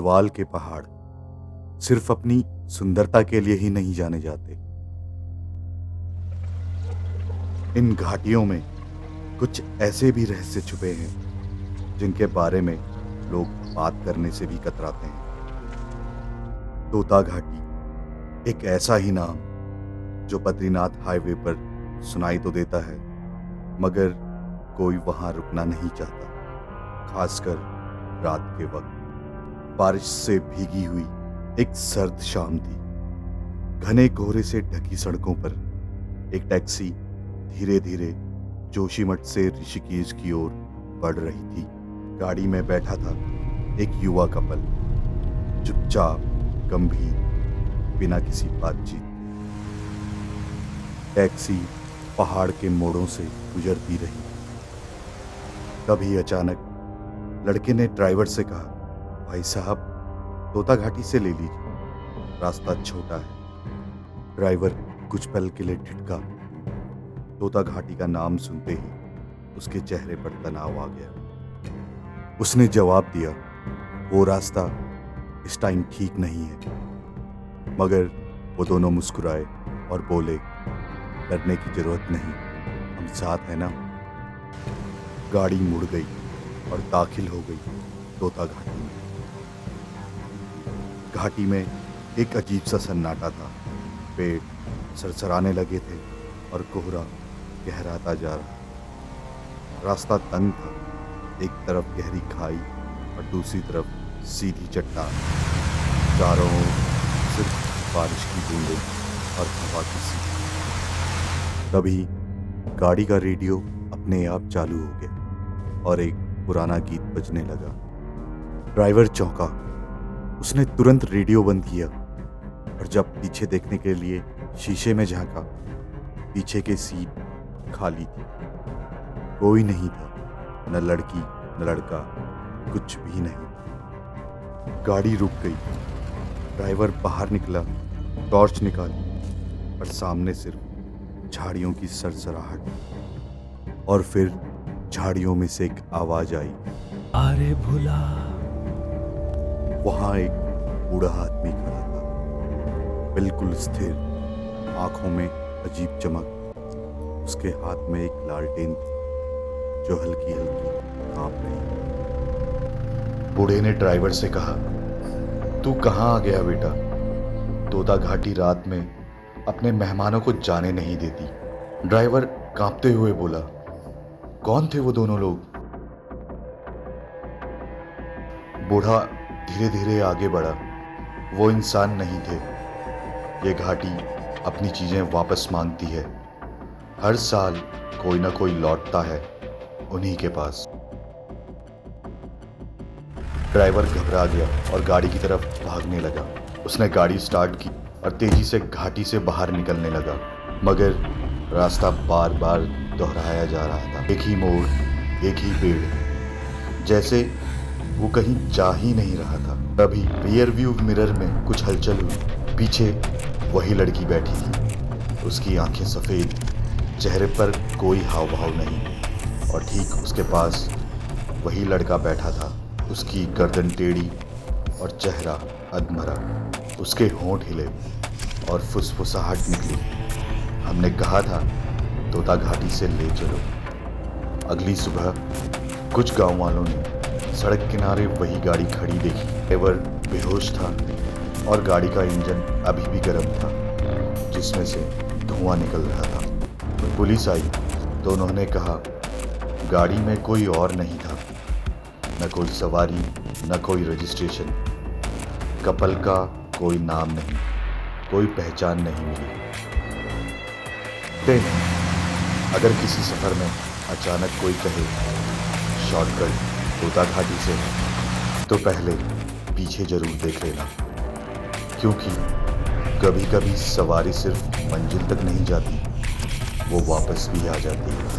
गढ़वाल के पहाड़ सिर्फ अपनी सुंदरता के लिए ही नहीं जाने जाते। इन घाटियों में कुछ ऐसे भी रहस्य छुपे हैं जिनके बारे में लोग बात करने से भी कतराते हैं। तोता घाटी एक ऐसा ही नाम जो बद्रीनाथ हाईवे पर सुनाई तो देता है, मगर कोई वहां रुकना नहीं चाहता, खासकर रात के वक्त। बारिश से भीगी हुई एक सर्द शाम थी। घने कोहरे से ढकी सड़कों पर एक टैक्सी धीरे धीरे जोशीमठ से ऋषिकेश की ओर बढ़ रही थी। गाड़ी में बैठा था एक युवा कपल, चुपचाप, गंभीर, बिना किसी बातचीत के। टैक्सी पहाड़ के मोड़ों से गुजरती रही। तभी अचानक लड़के ने ड्राइवर से कहा, भाई साहब, तोता घाटी से ले लीजिए, रास्ता छोटा है। ड्राइवर कुछ पल के लिए ठिठका। तोता घाटी का नाम सुनते ही उसके चेहरे पर तनाव आ गया। उसने जवाब दिया, वो रास्ता इस टाइम ठीक नहीं है। मगर वो दोनों मुस्कुराए और बोले, डरने की जरूरत नहीं, हम साथ हैं ना। गाड़ी मुड़ गई और दाखिल हो गई तोता घाटी में। घाटी में एक अजीब सा सन्नाटा था। पेड़ सरसराने लगे थे और कोहरा गहराता जा रहा। रास्ता तंग था, एक तरफ गहरी खाई और दूसरी तरफ सीधी चट्टान। चारों ओर सिर्फ बारिश की बूंदें और हवा की सीटी। तभी गाड़ी का रेडियो अपने आप चालू हो गया और एक पुराना गीत बजने लगा। ड्राइवर चौंका। उसने तुरंत रेडियो बंद किया और जब पीछे देखने के लिए शीशे में झांका, पीछे की सीट खाली थी। कोई नहीं था, न लड़की न लड़का, कुछ भी नहीं। गाड़ी रुक गई। ड्राइवर बाहर निकला, टॉर्च निकाली और सामने सिर्फ झाड़ियों की सरसराहट। और फिर झाड़ियों में से एक आवाज आई, अरे भुला। वहां एक बूढ़ा आदमी खड़ा था, बिल्कुल स्थिर, आंखों में अजीब चमक। उसके हाथ में एक लालटेन थी जो हल्की हल्की कांप रही। बूढ़े ने ड्राइवर से कहा, तू कहाँ आ गया बेटा? तोता घाटी रात में अपने मेहमानों को जाने नहीं देती। ड्राइवर कांपते हुए बोला, कौन थे वो दोनों लोग? बूढ़ा धीरे धीरे आगे बढ़ा। वो इंसान नहीं थे। ये घाटी अपनी चीजें वापस मांगती है। हर साल कोई ना कोई लौटता है उन्हीं के पास। ड्राइवर घबरा गया और गाड़ी की तरफ भागने लगा। उसने गाड़ी स्टार्ट की और तेजी से घाटी से बाहर निकलने लगा, मगर रास्ता बार बार दोहराया जा रहा था। एक ही मोड़, एक ही पेड़, जैसे वो कहीं जा ही नहीं रहा था। तभी रियर व्यू मिरर में कुछ हलचल हुई। पीछे वही लड़की बैठी थी। उसकी आंखें सफेद, चेहरे पर कोई हाव भाव नहीं, और ठीक उसके पास वही लड़का बैठा था। उसकी गर्दन टेढ़ी और चेहरा अधमरा। उसके होंठ हिले और फुसफुसाहट निकली। हमने कहा था तोता घाटी से ले चलो। अगली सुबह कुछ गांव वालों ने सड़क किनारे वही गाड़ी खड़ी देखी। ड्राइवर बेहोश था और गाड़ी का इंजन अभी भी गर्म था, जिसमें से धुआं निकल रहा था। पुलिस आई तो उन्होंने कहा, गाड़ी में कोई और नहीं था, न कोई सवारी, न कोई रजिस्ट्रेशन। कपल का कोई नाम नहीं, कोई पहचान नहीं मिली। अगर किसी सफर में अचानक कोई कहे शॉर्टकट तोता घाटी से, तो पहले पीछे जरूर देख लेना, क्योंकि कभी कभी सवारी सिर्फ मंजिल तक नहीं जाती, वो वापस भी आ जाती है।